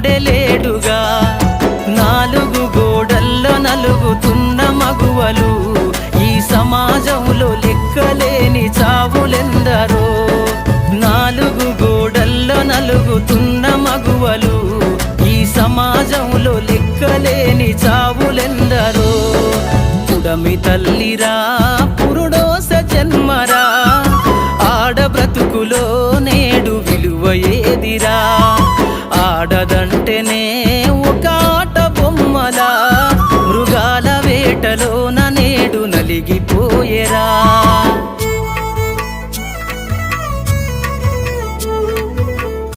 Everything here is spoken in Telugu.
లేడుగా నాలుగు గోడల్లో నలుగుతున్న మగువలు ఈ సమాజంలో లెక్కలేని చావులెందరో నాలుగు గోడల్లో నలుగుతున్న మగువలు ఈ సమాజంలో లెక్కలేని చావులెందరో పుడమి తల్లిరా పురుడోస జన్మరా ఆడ బ్రతుకులో నేడు విలువ ఏదిరా ఆడదంటేనే ఒక ఆట బొమ్మలా మృగాల వేటలోన నేడు నలిగిపోయేరా